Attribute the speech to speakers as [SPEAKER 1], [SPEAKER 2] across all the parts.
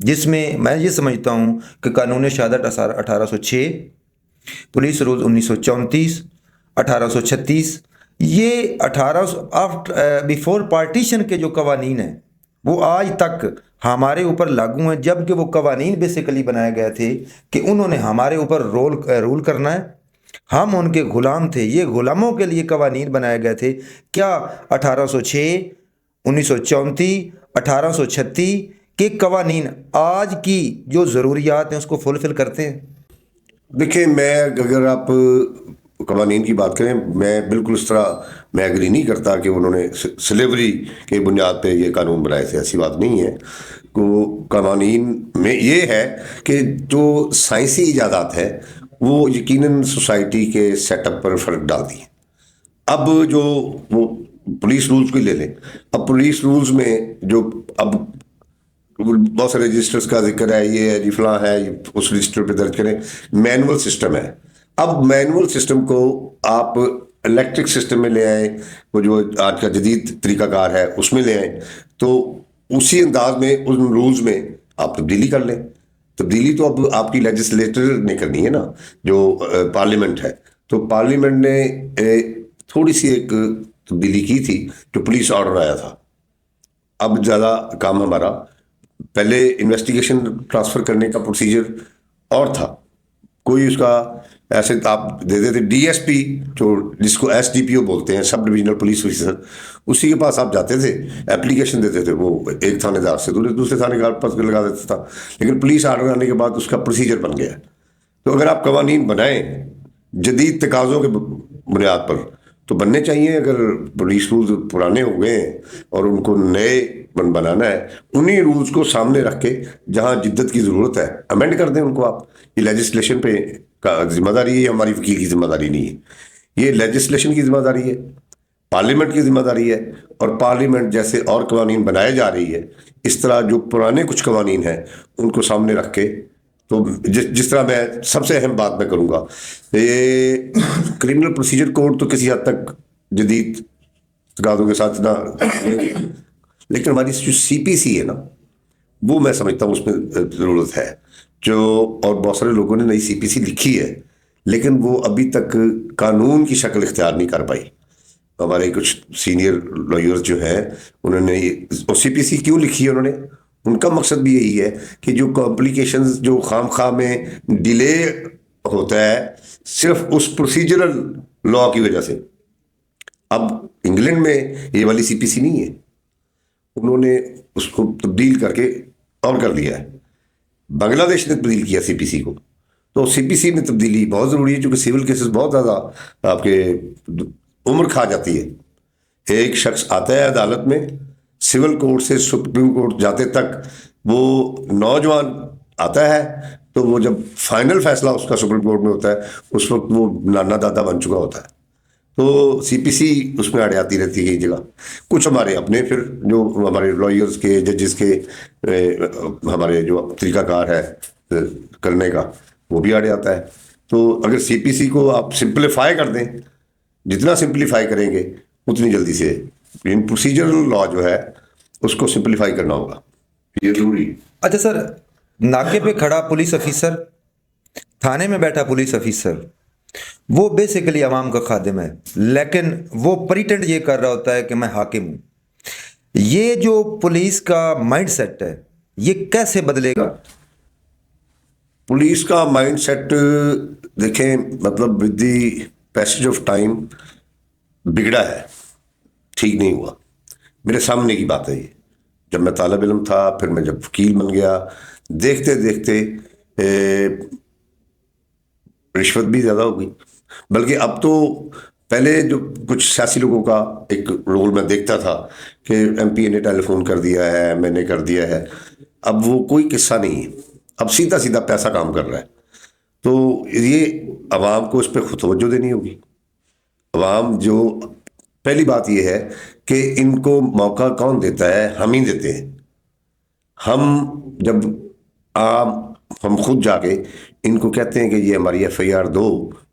[SPEAKER 1] جس میں یہ سمجھتا ہوں کہ قانون شہادت 1806، پولیس رولز 1934، 1836، یہ 1800 پارٹیشن کے جو قوانین ہیں وہ آج تک ہمارے اوپر لاگو ہیں، جبکہ وہ قوانین بیسیکلی بنائے گئے تھے کہ انہوں نے ہمارے اوپر رول کرنا ہے، ہم ان کے غلام تھے، یہ غلاموں کے لیے قوانین بنائے گئے تھے۔ کیا 1806، 1934، 1836 کے قوانین آج کی جو ضروریات ہیں اس کو فلفل کرتے ہیں؟
[SPEAKER 2] دیکھیں، میں اگر آپ قوانین کی بات کریں، میں بالکل اس طرح میں ایگری نہیں کرتا کہ انہوں نے سلیوری کے بنیاد پہ یہ قانون بنائے تھے، ایسی بات نہیں ہے۔ قوانین میں یہ ہے کہ جو سائنسی ایجادات ہے وہ یقیناً سوسائٹی کے سیٹ اپ پر فرق ڈالتی ہیں۔ اب جو وہ پولیس رولز کو لے لیں، اب پولیس رولز میں جو اب بہت سارے رجسٹرز کا ذکر ہے، یہ ہے جی فلاں ہے، اس رجسٹر پہ درج کریں، مینول سسٹم ہے۔ اب مینول سسٹم کو آپ الیکٹرک سسٹم میں لے آئیں، وہ جو آج کا جدید طریقہ کار ہے اس میں لے آئیں، تو اسی انداز میں ان رولز میں آپ تبدیلی کر لیں۔ تبدیلی تو اب آپ کی لیجسلیٹر نے کرنی ہے نا، جو پارلیمنٹ ہے، تو پارلیمنٹ نے تھوڑی سی ایک تبدیلی کی تھی، جو پولیس آرڈر آیا تھا۔ اب زیادہ کام ہمارا، پہلے انویسٹیگیشن ٹرانسفر کرنے کا پروسیجر اور تھا، کوئی اس کا ایسے آپ دے دیتے ڈی ایس پی، جو جس کو ایس ڈی پی او بولتے ہیں، سب ڈویژنل پولیس آفیسر، اسی کے پاس آپ جاتے تھے، اپلیکیشن دیتے تھے، وہ ایک تھانے دار سے دوسرے تھانے دار پر لگا دیتا تھا۔ لیکن پولیس آرڈر آنے کے بعد اس کا پروسیجر بن گیا۔ تو اگر آپ قوانین بنائیں جدید تقاضوں کے بنیاد پر تو بننے چاہیے۔ اگر پولیس رولز پرانے ہو گئے ہیں اور ان کو نئے بنانا ہے، انہی رولز کو سامنے رکھ کے جہاں جدت کی ضرورت ہے امینڈ کر دیں ان کو آپ۔ یہ لیجسلیشن پہ کا ذمہ داری ہے، ہماری وکیل کی ذمہ داری نہیں ہے، یہ لیجسلیشن کی ذمہ داری ہے، پارلیمنٹ کی ذمہ داری ہے۔ اور پارلیمنٹ جیسے اور قوانین بنائے جا رہی ہے، اس طرح جو پرانے کچھ قوانین ہیں ان کو سامنے رکھ کے، تو جس طرح میں سب سے اہم بات میں کروں گا، یہ کرمنل پروسیجر کوڈ تو کسی حد تک جدید تقاضوں کے ساتھ نہ، لیکن ہماری جو سی پی سی ہے نا، وہ میں سمجھتا ہوں اس میں ضرورت ہے، جو اور بہت سارے لوگوں نے نئی سی پی سی لکھی ہے، لیکن وہ ابھی تک قانون کی شکل اختیار نہیں کر پائی۔ ہمارے کچھ سینئر لائرز جو ہیں، انہوں نے سی پی سی کیوں لکھی ہے، انہوں نے، ان کا مقصد بھی یہی ہے کہ جو کمپلیکیشنز جو خام خواہ میں ڈیلے ہوتا ہے صرف اس پروسیجرل لا کی وجہ سے۔ اب انگلینڈ میں یہ والی سی پی سی نہیں ہے، انہوں نے اس کو تبدیل کر کے اور کر دیا ہے۔ بنگلہ دیش نے تبدیل کیا سی پی سی کو، تو سی پی سی میں تبدیلی بہت ضروری ہے، چونکہ سول کیسز بہت زیادہ آپ کے عمر کھا جاتی ہے۔ ایک شخص آتا ہے عدالت میں، سول کورٹ سے سپریم کورٹ جاتے تک وہ نوجوان آتا ہے، تو وہ جب فائنل فیصلہ اس کا سپریم کورٹ میں ہوتا ہے، اس وقت وہ نانا دادا بن چکا ہوتا ہے۔ تو سی پی سی اس میں اڑیاتی رہتی ہے کئی جگہ۔ کچھ ہمارے اپنے پھر جو ہمارے لائرز کے، ججز کے، ہمارے جو طریقہ کار ہے کرنے کا، وہ بھی اڑیاتا ہے۔ تو اگر سی پی سی کو آپ سمپلیفائی کر دیں، جتنا سمپلیفائی کریں گے اتنی جلدی سے پروسیجرل لا جو ہے اس کو سمپلیفائی کرنا ہوگا، یہ ضروری ہے۔
[SPEAKER 1] اچھا سر، ناکے پہ کھڑا پولیس آفیسر، تھانے میں بیٹھا پولیس آفیسر، وہ بیسیکلی عوام کا خادم ہے، لیکن وہ پریٹنڈ یہ کر رہا ہوتا ہے کہ میں حاکم ہوں۔ یہ جو پولیس کا مائنڈ سیٹ ہے یہ کیسے بدلے گا؟
[SPEAKER 2] پولیس کا مائنڈ سیٹ دیکھیں، مطلب with the passage of time بگڑا ہے، ٹھیک نہیں ہوا۔ میرے سامنے کی بات ہے یہ، جب میں طالب علم تھا، پھر میں جب وکیل بن گیا، دیکھتے دیکھتے رشوت بھی زیادہ ہو گئی۔ بلکہ اب تو پہلے جو کچھ سیاسی لوگوں کا ایک رول میں دیکھتا تھا کہ ایم پی اے نے ٹیلی فون کر دیا ہے، میں نے کر دیا ہے، اب وہ کوئی قصہ نہیں ہے، اب سیدھا سیدھا پیسہ کام کر رہا ہے۔ تو یہ عوام کو اس پہ خود توجہ دینی ہوگی۔ عوام جو پہلی بات یہ ہے کہ ان کو موقع کون دیتا ہے؟ ہم ہی دیتے ہیں۔ ہم جب ہم خود جا کے ان کو کہتے ہیں کہ یہ ہماری ایف آئی آر دو،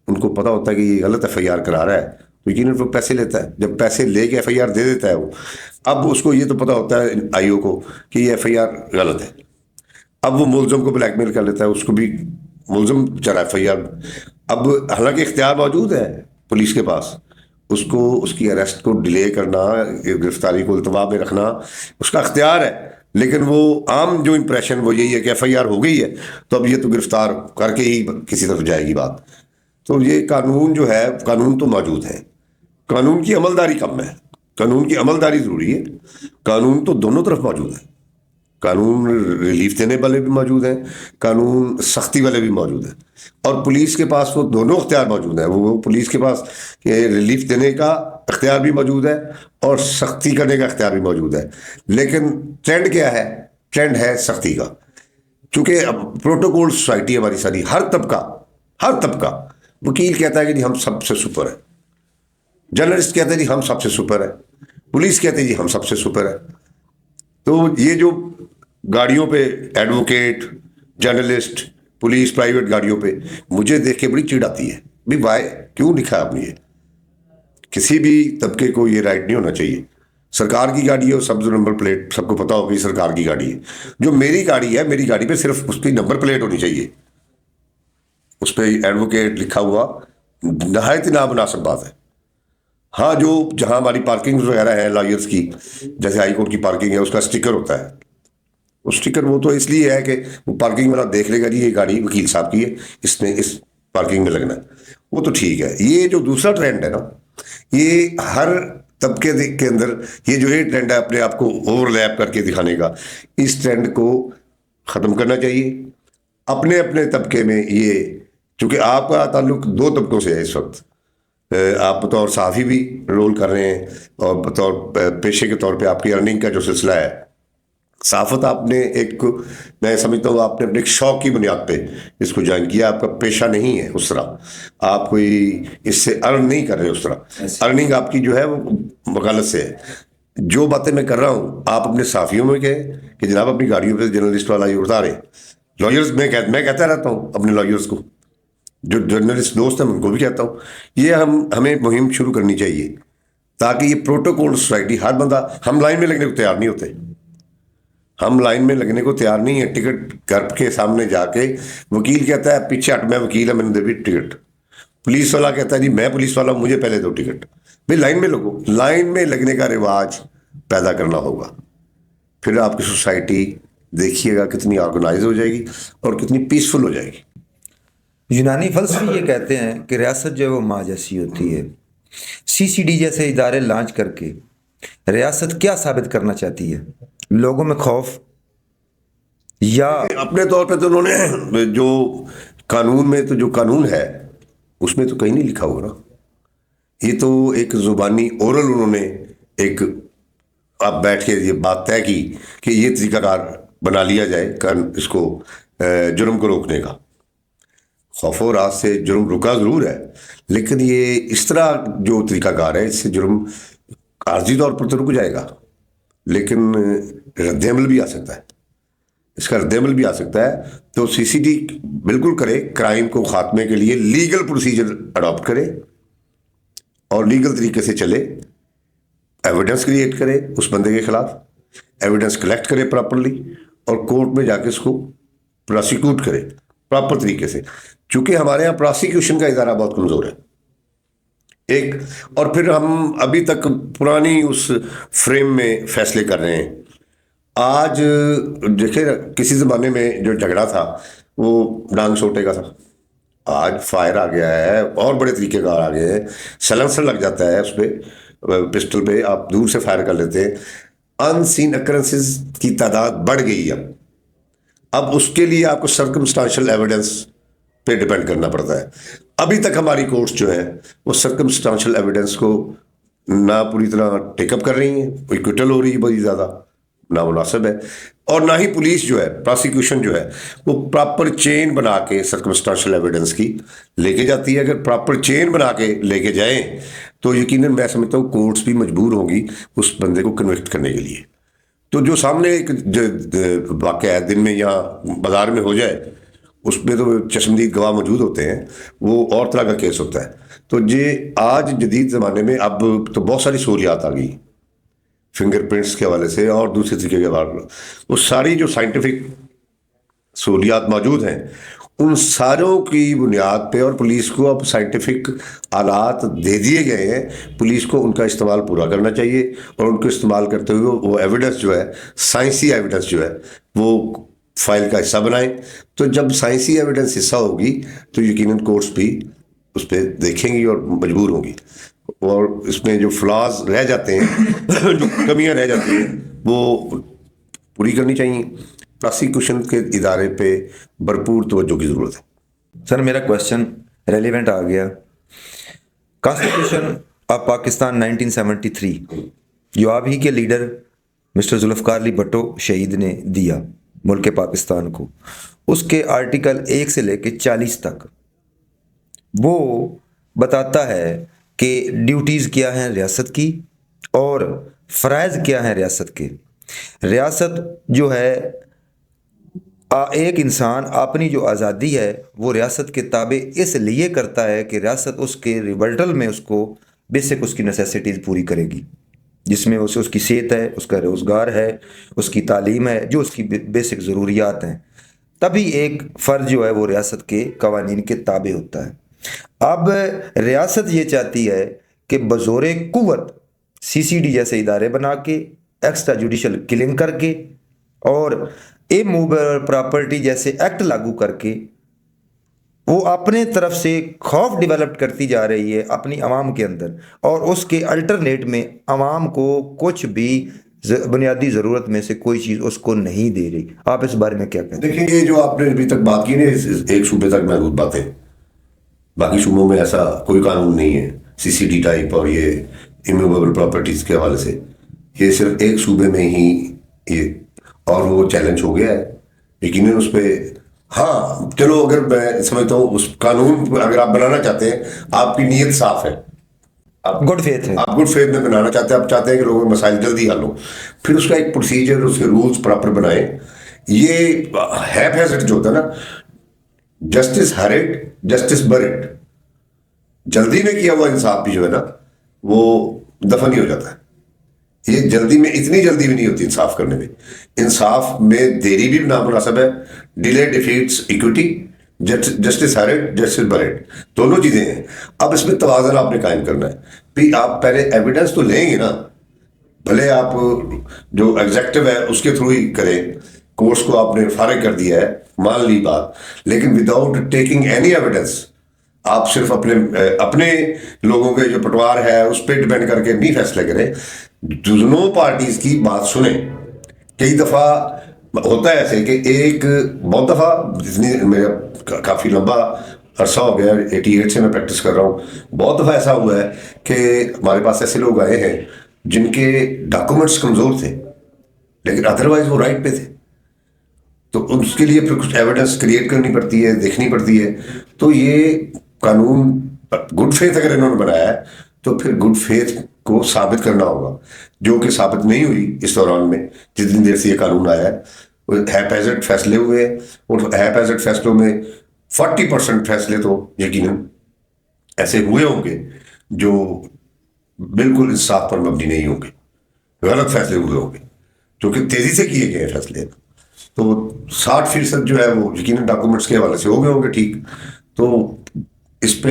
[SPEAKER 2] ان کو پتہ ہوتا ہے کہ یہ غلط ایف آئی آر کرا رہا ہے، تو یقیناً وہ پیسے لیتا ہے۔ جب پیسے لے کے ایف آئی آر دے دیتا ہے وہ، اب اس کو یہ تو پتہ ہوتا ہے آئی او کو کہ یہ ایف آئی آر غلط ہے۔ اب وہ ملزم کو بلیک میل کر لیتا ہے, اس کو بھی ملزم چلا FIR. اب حالانکہ اختیار موجود ہے پولیس کے پاس, اس کو اس کی اریسٹ کو ڈیلے کرنا, گرفتاری کو التوا میں رکھنا اس کا اختیار ہے, لیکن وہ عام جو امپریشن وہ یہی ہے کہ FIR ہو گئی ہے تو اب یہ تو گرفتار کر کے ہی کسی طرف جائے گی بات. تو یہ قانون جو ہے, قانون تو موجود ہے, قانون کی عملداری کم ہے, قانون کی عملداری ضروری ہے. قانون تو دونوں طرف موجود ہے, قانون ریلیف دینے والے بھی موجود ہیں, قانون سختی والے بھی موجود ہیں, اور پولیس کے پاس وہ دونوں اختیار موجود ہیں. وہ پولیس کے پاس ریلیف دینے کا اختیار بھی موجود ہے اور سختی کرنے کا اختیار بھی موجود ہے. لیکن ٹرینڈ کیا ہے؟ ٹرینڈ ہے سختی کا, چونکہ پروٹوکول سوسائٹی ہماری ساری, ہر طبقہ وکیل کہتا ہے کہ جی ہم سب سے سپر ہے, جرنلسٹ کہتے ہیں جی ہم سب سے سپر ہے, پولیس کہتے ہیں جی ہم سب سے سپر ہے. تو یہ جو گاڑیوں پہ ایڈوکیٹ, جرنلسٹ, پولیس پرائیویٹ گاڑیوں پہ مجھے دیکھ کے بڑی چڑ آتی ہے بھی وائی, کیوں لکھا آپ نے یہ؟ کسی بھی طبقے کو یہ رائٹ نہیں ہونا چاہیے. سرکار کی گاڑی ہے, سبز نمبر پلیٹ, سب کو پتا ہوگی سرکار کی گاڑی ہے. جو میری گاڑی ہے, میری گاڑی پہ صرف اس کی نمبر پلیٹ ہونی چاہیے, اس پہ ایڈوکیٹ لکھا ہوا, نہایت نامناسب بات ہے. ہاں جو جہاں ہماری پارکنگ وغیرہ ہیں لائرس کی, جیسے ہائی کورٹ کی پارکنگ ہے, اس کا اسٹیکر ہوتا ہے. اس اسٹیکر وہ تو اس لیے ہے کہ وہ پارکنگ والا دیکھ لے گا جی یہ گاڑی وکیل صاحب کی ہے, اس نے اس پارکنگ میں لگنا ہے, وہ تو ٹھیک ہے. یہ جو دوسرا ٹرینڈ ہے نا, یہ ہر طبقے کے اندر یہ جو یہ ٹرینڈ ہے اپنے آپ کو اوور لیپ کر کے دکھانے کا, اس ٹرینڈ کو ختم کرنا چاہیے. اپنے اپنے طبقے میں یہ, چونکہ آپ کا تعلق دو طبقوں سے ہے اس وقت, آپ بطور صحافی بھی رول کر رہے ہیں اور بطور پیشے کے طور پہ آپ کی ارننگ کا جو سلسلہ ہے, صحافت آپ نے ایک, میں سمجھتا ہوں آپ نے اپنے ایک شوق کی بنیاد پہ اس کو جوائن کیا, آپ کا پیشہ نہیں ہے اس طرح, آپ کوئی اس سے ارن نہیں کر رہے اس طرح. ارننگ آپ کی جو ہے وہ وکالت سے ہے. جو باتیں میں کر رہا ہوں آپ اپنے صحافیوں میں کہیں کہ جناب اپنی گاڑیوں پہ جرنلسٹ والا یہ اتاریں. لائرز میں کہتا رہتا ہوں اپنے لائرز کو, جو جرنلسٹ دوست ہیں ان کو بھی کہتا ہوں, یہ ہمیں مہم شروع کرنی چاہیے تاکہ یہ پروٹوکول سوسائٹی, ہر بندہ, ہم لائن میں لگنے کو تیار نہیں ہوتے, ہم لائن میں لگنے کو تیار نہیں ہے. ٹکٹ گھر کے سامنے جا کے وکیل کہتا ہے پیچھے ہٹ, میں وکیل ہے میں نے دے بھی ٹکٹ. پولیس والا کہتا ہے جی میں پولیس والا ہوں مجھے پہلے دو ٹکٹ. بھائی لائن میں لگو, لائن میں لگنے کا رواج پیدا کرنا ہوگا, پھر آپ کی سوسائٹی دیکھیے گا کتنی آرگنائز ہو جائے گی اور کتنی پیسفل ہو جائے گی.
[SPEAKER 1] یونانی فلسفی یہ کہتے ہیں کہ ریاست جو ہے وہ ماں جیسی ہوتی ہے. CCD جیسے ادارے لانچ کر کے ریاست کیا ثابت کرنا چاہتی ہے؟ لوگوں میں خوف, یا
[SPEAKER 2] اپنے طور پہ تو انہوں نے جو قانون میں, تو جو قانون ہے اس میں تو کہیں نہیں لکھا ہوگا نا, یہ تو ایک زبانی اورل انہوں نے ایک اب بیٹھ کے یہ بات طے کی کہ یہ طریقہ کار بنا لیا جائے اس کو جرم کو روکنے کا. خوف و راز سے جرم رکا ضرور ہے, لیکن یہ اس طرح جو طریقہ کار ہے اس سے جرم عارضی طور پر تو رک جائے گا, لیکن رد عمل بھی آ سکتا ہے, اس کا رد عمل بھی آ سکتا ہے. تو CCD بالکل کرے, کرائم کو خاتمے کے لیے لیگل پروسیجر اڈاپٹ کرے اور لیگل طریقے سے چلے, ایویڈنس کریٹ کرے اس بندے کے خلاف, ایویڈنس کلیکٹ کرے پراپرلی اور کورٹ میں جا کے اس کو پراسیکیوٹ کرے پراپر طریقے سے. چونکہ ہمارے یہاں پراسیکیوشن کا ادارہ بہت کمزور ہے ایک, اور پھر ہم ابھی تک پرانی اس فریم میں فیصلے کر رہے ہیں. آج دیکھیں کسی زمانے میں جو جھگڑا تھا وہ ڈانگ سوٹے کا تھا, آج فائر آ گیا ہے اور بڑے طریقے کار آ گئے ہیں, سلنسر لگ جاتا ہے اس پہ, پسٹل پہ آپ دور سے فائر کر لیتے ہیں. ان سین اکرنسز کی تعداد بڑھ گئی ہے. اب اس کے لیے آپ کو سرکمسٹانشل ایویڈنس پہ ڈیپینڈ کرنا پڑتا ہے. ابھی تک ہماری کورٹس جو ہیں وہ سرکمسٹانشل ایویڈنس کو نہ پوری طرح ٹیک اپ کر رہی ہیں, ایکویٹل ہو رہی ہے بہت زیادہ, نامناسب ہے. اور نہ ہی پولیس جو ہے, پراسیکیوشن جو ہے وہ پراپر چین بنا کے سرکمسٹانشل ایویڈنس کی لے کے جاتی ہے. اگر پراپر چین بنا کے لے کے جائیں تو یقیناً میں سمجھتا ہوں کورٹس بھی مجبور ہوں گی اس بندے کو کنوکٹ کرنے کے لیے. تو جو سامنے ایک واقعہ ہے دن میں یا بازار میں ہو جائے, اس میں تو چشمدید گواہ موجود ہوتے ہیں, وہ اور طرح کا کیس ہوتا ہے. تو یہ آج جدید زمانے میں اب تو بہت ساری سہولیات آ گئی فنگر پرنٹس کے حوالے سے اور دوسرے طریقے کے حوالے سے. وہ ساری جو سائنٹیفک سہولیات موجود ہیں، ان ساروں کی بنیاد پہ، اور پولیس کو اب سائنٹیفک آلات دے دیے گئے ہیں، پولیس کو ان کا استعمال پورا کرنا چاہیے، اور ان کو استعمال کرتے ہوئے وہ ایویڈنس جو ہے، سائنسی ایویڈنس جو ہے، وہ فائل کا حصہ بنائیں. تو جب سائنسی ایویڈنس حصہ ہوگی تو یقیناً کورٹس بھی اس پہ دیکھیں گی اور مجبور ہوں گی، اور اس میں جو فلاز رہ جاتے ہیں جو کمیاں رہ جاتی ہیں وہ پوری کرنی چاہیے. پراسیکیوشن کے ادارے پہ بھرپور توجہ کی ضرورت ہے.
[SPEAKER 1] سر میرا کویشچن ریلیونٹ آ گیا. کانسٹیٹیوشن آف پاکستان 1973 جو آپ ہی کے لیڈر مسٹر ذوالفقار علی بھٹو شہید نے دیا ملک پاکستان کو، اس کے آرٹیکل 1 سے لے کے 40 تک وہ بتاتا ہے کہ ڈیوٹیز کیا ہیں ریاست کی اور فرائض کیا ہیں ریاست کے. ریاست جو ہے ایک انسان اپنی جو آزادی ہے وہ ریاست کے تابع اس لیے کرتا ہے کہ ریاست اس کے ریولٹل میں اس کو بیسک اس کی نیسیسٹیز پوری کرے گی، جس میں اس کی صحت ہے، اس کا روزگار ہے، اس کی تعلیم ہے، جو اس کی بیسک ضروریات ہیں. تبھی ایک فرد جو ہے وہ ریاست کے قوانین کے تابع ہوتا ہے. اب ریاست یہ چاہتی ہے کہ بزور قوت CCD جیسے ادارے بنا کے، ایکسٹرا جوڈیشل کلنگ کر کے اور اموویبل پراپرٹی جیسے ایکٹ لاگو کر کے وہ اپنے طرف سے خوف ڈیولپ کرتی جا رہی ہے اپنی عوام کے اندر، اور اس کے الٹرنیٹ میں عوام کو کچھ بھی بنیادی ضرورت میں سے کوئی چیز اس کو نہیں دے رہی. آپ اس بارے میں کیا کہتے ہیں؟
[SPEAKER 2] دیکھیں، یہ جو آپ نے ابھی تک بات کی نا، ایک صوبے تک محدود باتیں، باقی صوبوں میں ایسا کوئی قانون نہیں ہے CCD ٹائپ اور یہ اموویبل پراپرٹیز کے حوالے سے. یہ صرف ایک صوبے میں ہی یہ، اور وہ چیلنج ہو گیا ہے یقیناً اس پہ. ہاں چلو، اگر میں سمجھتا ہوں اس قانون اگر آپ بنانا چاہتے ہیں، آپ کی نیت صاف ہے،
[SPEAKER 1] گڈ فیتھ ہے،
[SPEAKER 2] آپ گڈ فیتھ میں بنانا چاہتے ہیں، آپ چاہتے ہیں کہ لوگوں کے مسائل جلدی حل ہو، پھر اس کا ایک پروسیجر، اس کے رولز پراپر بنائیں. یہ ہیپ ہیزٹ جو ہوتا ہے نا، جسٹس ہرٹ جسٹس برٹ، جلدی میں کیا ہوا انصاف بھی جو ہے نا وہ دفن ہی ہو جاتا ہے. یہ جلدی میں، اتنی جلدی بھی نہیں ہوتی انصاف کرنے میں. انصاف میں دیری بھی نامناسب ہے. Delay defeats equity. Justice hurried justice buried دونوں چیزیں ہیں. اب اس میں توازن آپ نے قائم کرنا ہے. بھی آپ پہلے ایویڈنس تو لیں گے نا، بھلے آپ جو ایگزیکٹو ہے اس کے تھرو ہی کریں، کورس کو آپ نے فارغ کر دیا ہے، مان لی بات، لیکن وداؤٹ ٹیکنگ اینی ایویڈنس آپ صرف اپنے لوگوں کے جو پٹوار ہے اس پہ ڈپینڈ کر کے نہیں فیصلے کریں. دونوں پارٹیز کی بات سنیں. کئی دفعہ ہوتا ہے ایسے کہ ایک بہت دفعہ، جتنی میرا کافی لمبا عرصہ ہو گیا، 88 سے میں پریکٹس کر رہا ہوں، بہت دفعہ ایسا ہوا ہے کہ ہمارے پاس ایسے لوگ آئے ہیں جن کے ڈاکومنٹس کمزور تھے لیکن ادروائز وہ رائٹ پہ تھے. تو اس کے لیے پھر کچھ ایویڈنس کریٹ کرنی پڑتی ہے، دیکھنی پڑتی ہے. تو یہ قانون گڈ فیتھ اگر انہوں نے بنایا ہے تو پھر گڈ فیتھ کو ثابت کرنا ہوگا، جو کہ ثابت نہیں ہوئی اس دوران میں جتنی دیر سے یہ قانون آیا ہے. ہیپ ہیزٹ فیصلے ہوئے، اور ہیپ ہیزٹ فیصلوں میں 40% فیصلے تو یقیناً ایسے ہوئے ہوں گے جو بالکل انصاف پر مبنی نہیں ہوں گے، غلط فیصلے ہوئے ہوں گے جو کہ تیزی سے کیے گئے فیصلے. تو 60% جو ہے وہ یقیناً ڈاکومنٹس کے حوالے سے ہو گئے ہوں گے. ٹھیک، تو اس پہ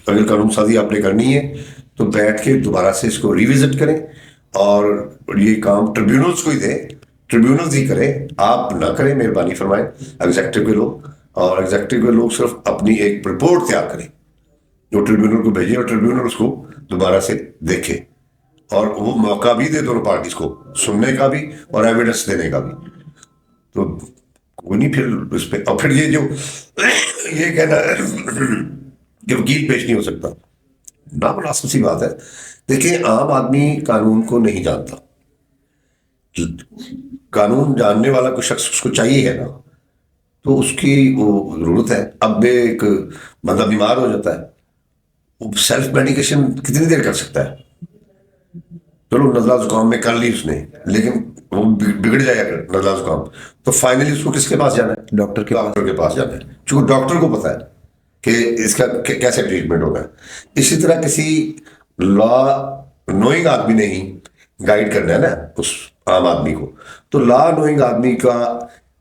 [SPEAKER 2] اگر قانون سازی آپ نے کرنی ہے تو بیٹھ کے دوبارہ سے اس کو ریوزٹ کریں، اور یہ کام ٹریبیونلز کو ہی دیں، ٹریبیونلز ہی کریں، آپ نہ کریں، مہربانی فرمائیں ایگزیکٹو کے لوگ. اور ایگزیکٹو کے لوگ صرف اپنی ایک رپورٹ تیار کریں جو ٹریبیونل کو بھیجیں، اور ٹریبیونل اس کو دوبارہ سے دیکھے، اور وہ موقع بھی دے دونوں پارٹیز کو سننے کا بھی اور ایویڈنس دینے کا بھی. تو کوئی نہیں پھر اس پہ. اور پھر یہ جو یہ کہنا ہے کہ وکیل پیش نہیں ہو سکتا، نامناسب سی بات ہے. دیکھیں، عام آدمی قانون کو نہیں جانتا. قانون جاننے والا کوئی شخص اس کو چاہیے ہے نا، تو اس کی وہ ضرورت ہے. اب ایک بندہ بیمار ہو جاتا ہے، وہ سیلف میڈیکیشن کتنی دیر کر سکتا ہے؟ چلو نزلہ زکام میں کر لی اس نے، لیکن وہ بگڑ جائے اگر نزلہ زکام، تو فائنلی اس کو کس کے پاس جانا ہے؟
[SPEAKER 1] ڈاکٹر
[SPEAKER 2] کے پاس جانا ہے، چونکہ ڈاکٹر کو پتا ہے کہ اس کا کیسے ٹریٹمنٹ ہوگا. اسی طرح کسی لا نوئنگ آدمی نے ہی گائیڈ کرنا ہے نا اس عام آدمی کو. تو لا نوئنگ آدمی کا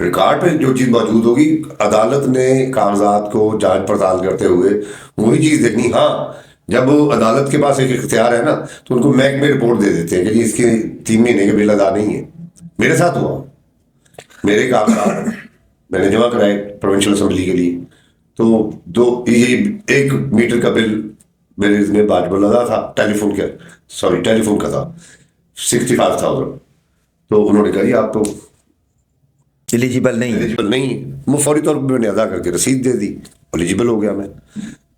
[SPEAKER 2] ریکارڈ پہ جو چیز موجود ہوگی عدالت نے کاغذات کو جانچ پڑتال کرتے ہوئے وہی چیز دیکھنی. ہاں جب عدالت کے پاس ایک اختیار ہے نا تو ان کو محکمے رپورٹ دے دیتے ہیں کہ جی اس کے 3 مہینے کے بل ادا نہیں ہے. میرے ساتھ ہوا, میرے کاغذات میں نے جمع کرائے پروونشل اسمبلی کے لیے, تو یہ 1 میٹر کا بل میرے اس میں باجبہ لگا تھا, ٹیلی فون کا تھا 65,000. تو انہوں نے کہا جی آپ تو
[SPEAKER 1] ایلیجیبل نہیں ہے.
[SPEAKER 2] ایلیجیبل نہیں ہے. وہ فوری طور پہ میں نے ادا کر کے رسید دے دی, ایلیجیبل ہو گیا میں.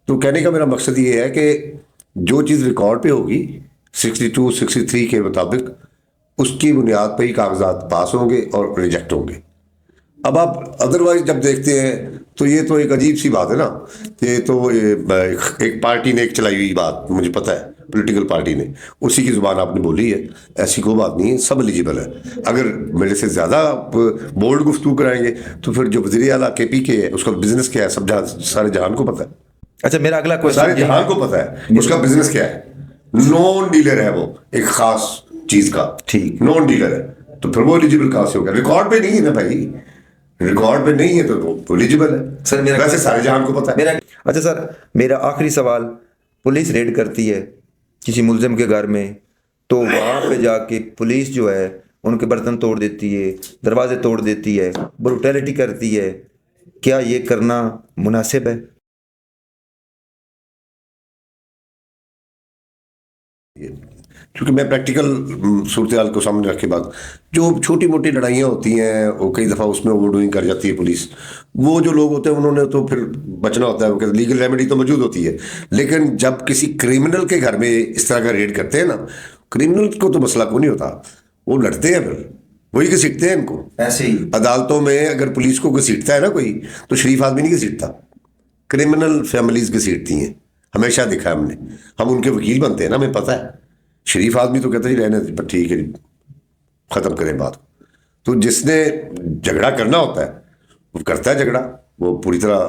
[SPEAKER 2] تو کہنے کا میرا مقصد یہ ہے کہ جو چیز ریکارڈ پہ ہوگی 62 63 کے مطابق اس کی بنیاد پہ ہی کاغذات پاس ہوں گے اور ریجیکٹ ہوں گے. اب آپ ادروائز جب دیکھتے ہیں تو یہ تو ایک عجیب سی بات ہے نا. یہ تو ایک پارٹی نے ایک چلائی ہوئی بات, مجھے پتہ ہے پولیٹیکل پارٹی نے اسی کی زبان آپ نے بولی ہے, ایسی کوئی بات نہیں ہے, سب ایلیجیبل ہے. اگر میرے سے زیادہ بولڈ گفتگو کرائیں گے تو پھر جو وزیر اعلیٰ کے پی کے ہے اس کا بزنس کیا ہے سب سارے جہان کو پتہ ہے.
[SPEAKER 1] اچھا میرا اگلا
[SPEAKER 2] سارے
[SPEAKER 1] کوشچن
[SPEAKER 2] جہان کو پتہ ہے اس کا بزنس کیا ہے. نون ڈیلر ہے وہ ایک خاص چیز کا,
[SPEAKER 1] ٹھیک
[SPEAKER 2] نون ڈیلر ہے, تو پھر وہ ایلیجیبل کہاں سے ہو گیا؟ ریکارڈ پہ نہیں ہے نا بھائی, ریکارڈ پہ نہیں ہے تو وہ ایلیجیبل ہے.
[SPEAKER 1] سر میرا
[SPEAKER 2] ویسے سارے جہان کو پتہ ہے.
[SPEAKER 1] اچھا سر میرا آخری سوال, پولیس ریڈ کرتی ہے کسی ملزم کے گھر میں تو وہاں پہ جا کے پولیس جو ہے ان کے برتن توڑ دیتی ہے, دروازے توڑ دیتی ہے, بروٹیلٹی کرتی ہے, کیا یہ کرنا مناسب ہے؟
[SPEAKER 2] کیونکہ میں پریکٹیکل صورتحال کو سامنے رکھ کے بعد جو چھوٹی موٹی لڑائیاں ہوتی ہیں وہ کئی دفعہ اس میں اوور ڈوئنگ کر جاتی ہے پولیس. وہ جو لوگ ہوتے ہیں انہوں نے تو پھر بچنا ہوتا ہے, لیگل ریمیڈی تو موجود ہوتی ہے. لیکن جب کسی کرمنل کے گھر میں اس طرح کا ریڈ کرتے ہیں نا, کرمنل کو تو مسئلہ کو نہیں ہوتا, وہ لڑتے ہیں پھر وہی گھسیٹتے ہیں ان کو.
[SPEAKER 1] ایسے ہی
[SPEAKER 2] عدالتوں میں اگر پولیس کو گھسیٹتا ہے نا کوئی تو شریف آدمی نہیں گھسیٹتا, کرمنل فیملیز گھسیٹتی ہیں. ہمیشہ دیکھا ہے ہم نے, ہم ان کے وکیل بنتے ہیں نا, ہمیں پتہ ہے. شریف آدمی تو کہتا ہی رہنے پر ٹھیک ہے ختم کریں بات. تو جس نے جھگڑا کرنا ہوتا ہے وہ کرتا ہے جھگڑا, وہ پوری طرح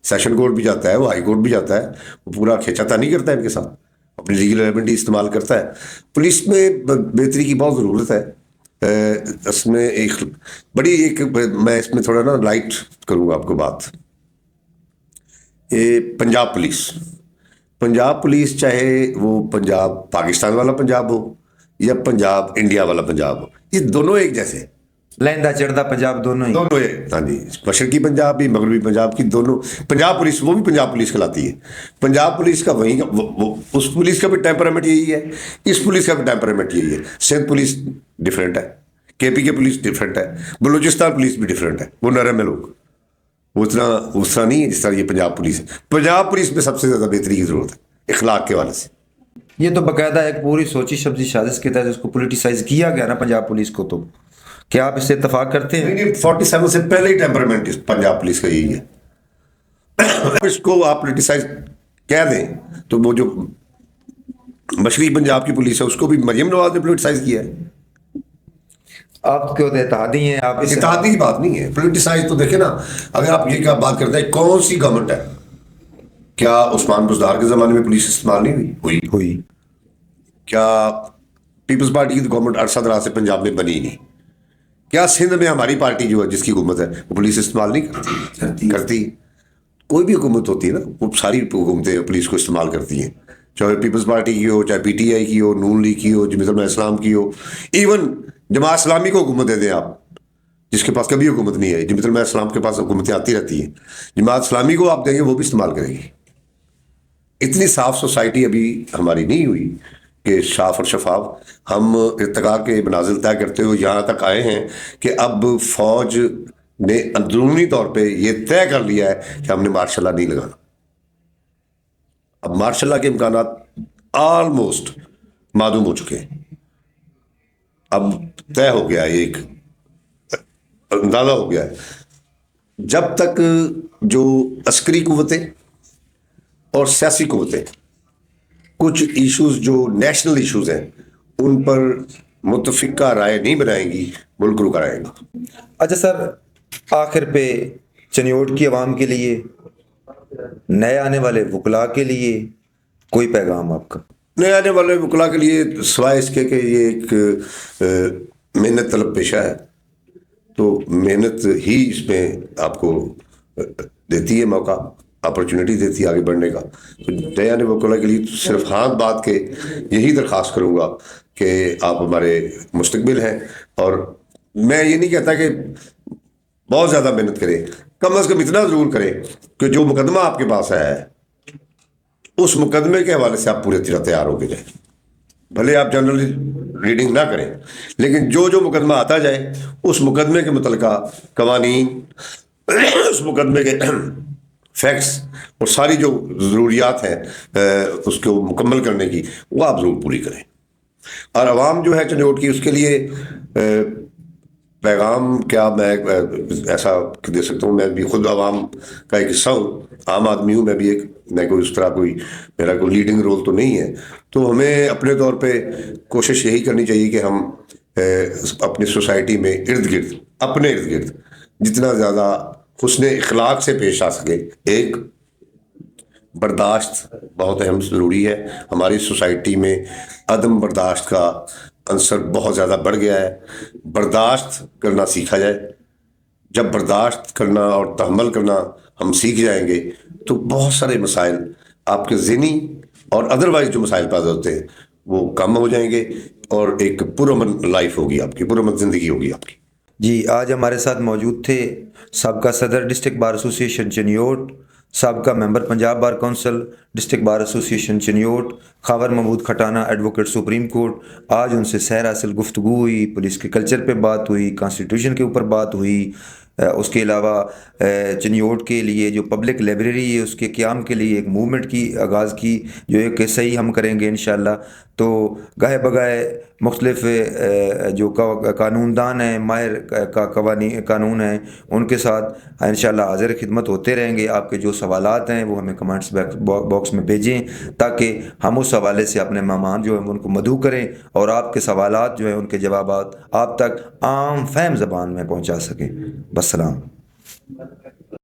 [SPEAKER 2] سیشن کورٹ بھی جاتا ہے, وہ ہائی کورٹ بھی جاتا ہے, وہ پورا کھینچاتا نہیں کرتا ہے ان کے ساتھ, اپنی لیگل ریمیڈی استعمال کرتا ہے. پولیس میں بہتری کی بہت ضرورت ہے. اس میں ایک میں اس میں تھوڑا نا لائٹ کروں گا آپ کو بات. یہ پنجاب پولیس چاہے وہ پنجاب پاکستان والا پنجاب ہو یا پنجاب انڈیا والا پنجاب ہو, یہ دونوں ایک جیسے,
[SPEAKER 1] لہندہ چڑھتا پنجاب دونوں ہی.
[SPEAKER 2] ہاں جی, مشرقی پنجاب بھی مغربی پنجاب کی دونوں. پنجاب پولیس وہ بھی پنجاب پولیس کہلاتی ہے. پنجاب پولیس کا وہیں اس پولیس کا بھی ٹیمپرامنٹ یہی ہے, اس پولیس کا بھی ٹیمپرامنٹ یہی ہے. سندھ پولیس ڈفرینٹ ہے, کے پی کے پولیس ڈفرینٹ ہے, بلوچستان پولیس بھی ڈفرینٹ ہے. وہ نرم ہے لوگ, اس طرح نہیں ہے جس طرح یہ پنجاب پولیس ہے. پنجاب پولیس میں سب سے زیادہ بہتری کی ضرورت ہے اخلاق کے حوالے سے.
[SPEAKER 1] یہ تو باقاعدہ ایک پوری سوچی سمجھی سازش کے تحت اس کو پولیٹیسائز کیا گیا نا پنجاب پولیس کو. تو کیا آپ اس سے اتفاق کرتے ہیں؟
[SPEAKER 2] 47 سے پہلے ہی ٹیمپرامنٹ پنجاب پولیس کا یہی ہے. اس کو آپ پولیٹیسائز کہہ دیں تو وہ جو مشرقی پنجاب کی پولیس ہے اس کو بھی مریم نواز نے پولیٹیسائز کیا ہے.
[SPEAKER 1] آپ کے اتحادی ہیں, آپ
[SPEAKER 2] اتحادی کی بات نہیں ہے. پولیٹیسائز تو دیکھیں نا, اگر آپ یہ بات کرتے ہیں کون سی گورنمنٹ ہے, کیا عثمان بزدار کے زمانے میں پولیس استعمال نہیں ہوئی؟ کیا پیپلز پارٹی کی گورنمنٹ ارسد راہ سے پنجاب میں بنی نہیں؟ کیا سندھ میں ہماری پارٹی جو ہے جس کی حکومت ہے وہ پولیس استعمال نہیں کرتی؟ کوئی بھی حکومت ہوتی ہے نا, وہ ساری حکومتیں پولیس کو استعمال کرتی ہیں, چاہے پیپلز پارٹی کی ہو, چاہے پی ٹی آئی کی ہو, نون لیگ کی ہو, جمعیت علماء اسلام کی ہو, ایون جماعت اسلامی کو حکومت دے دیں آپ, جس کے پاس کبھی حکومت نہیں ہے. جمعیت علماء اسلام کے پاس حکومتیں آتی رہتی ہیں, جماعت اسلامی کو آپ دیں گے وہ بھی استعمال کرے گی. اتنی صاف سوسائٹی ابھی ہماری نہیں ہوئی کہ صاف اور شفاف. ہم ارتقاء کے منازل طے کرتے ہوئے یہاں تک آئے ہیں کہ اب فوج نے اندرونی طور پہ یہ طے کر لیا ہے کہ ہم نے مارشل لا نہیں لگانا. اب مارشل لا کے امکانات آلموسٹ معدوم ہو چکے ہیں. اب طے ہو گیا ہے, ایک اندازہ ہو گیا ہے. جب تک جو عسکری قوتیں اور سیاسی قوتیں کچھ ایشوز جو نیشنل ایشوز ہیں ان پر متفقہ رائے نہیں بنائیں گی, ملک رکا رہے گا.
[SPEAKER 1] اچھا سر, آخر پہ چنیوٹ کی عوام کے لیے, نئے آنے والے وکلاء کے لیے کوئی پیغام آپ کا؟
[SPEAKER 2] نئے آنے والے وکلاء کے لیے سوائے اس کے کہ یہ ایک محنت طلب پیشہ ہے, تو محنت ہی اس میں آپ کو دیتی ہے موقع، اپرچونٹی دیتی ہے آگے بڑھنے کا. تو ڈیان وکلا کے لیے صرف ہاتھ بات کے یہی درخواست کروں گا کہ آپ ہمارے مستقبل ہیں. اور میں یہ نہیں کہتا کہ بہت زیادہ محنت کریں، کم از کم اتنا ضرور کریں کہ جو مقدمہ آپ کے پاس آیا ہے اس مقدمے کے حوالے سے آپ پورے طرح تیار ہو کے جائیں. بھلے آپ جنرل ریڈنگ نہ کریں، لیکن جو مقدمہ آتا جائے اس مقدمے کے متعلقہ قوانین، اس مقدمے کے فیکٹس اور ساری جو ضروریات ہیں اس کو مکمل کرنے کی، وہ آپ ضرور پوری کریں. اور عوام جو ہے چنیوٹ کی، اس کے لیے پیغام کیا میں ایسا دے سکتا ہوں. میں بھی خود عوام کا ایک حصہ ہوں، عام آدمی ہوں. میں کوئی اس طرح میرا کوئی لیڈنگ رول تو نہیں ہے. تو ہمیں اپنے طور پہ کوشش یہی کرنی چاہیے کہ ہم اپنی سوسائٹی میں اپنے ارد گرد جتنا زیادہ حسن اخلاق سے پیش آ سکے. ایک برداشت بہت اہم ضروری ہے. ہماری سوسائٹی میں عدم برداشت کا عنصر بہت زیادہ بڑھ گیا ہے. برداشت کرنا سیکھا جائے. جب برداشت کرنا اور تحمل کرنا ہم سیکھ جائیں گے تو بہت سارے مسائل آپ کے ذہنی اور ادروائز جو مسائل پیدا ہوتے ہیں وہ کم ہو جائیں گے، اور ایک پرامن لائف ہوگی آپ کی، پرامن زندگی ہوگی آپ کی.
[SPEAKER 1] جی، آج ہمارے ساتھ موجود تھے سابقہ صدر ڈسٹرکٹ بار ایسوسیشن چنیوٹ، سابقہ member Punjab bar council, district bar association Chiniot, Khawar Mahmood Khatana advocate supreme court. آج ان سے سیر حاصل گفتگو ہوئی، پولیس کے کلچر پہ بات ہوئی، کانسٹیٹیوشن کے اوپر بات ہوئی. اس کے علاوہ چنیوٹ کے لیے جو پبلک لائبریری ہے اس کے قیام کے لیے ایک موومنٹ کی آغاز کی، جو ایک صحیح ہم کریں گے انشاءاللہ. تو گاہے بگائے مختلف جو قانون دان ہیں، ماہر قانون ہیں، ان کے ساتھ انشاءاللہ حاضر خدمت ہوتے رہیں گے. آپ کے جو سوالات ہیں وہ ہمیں کمنٹس باکس میں بھیجیں تاکہ ہم اس حوالے سے اپنے مہمان جو ہیں ان کو مدعو کریں اور آپ کے سوالات جو ہیں ان کے جوابات آپ تک عام فہم زبان میں پہنچا سکیں. بس سلام.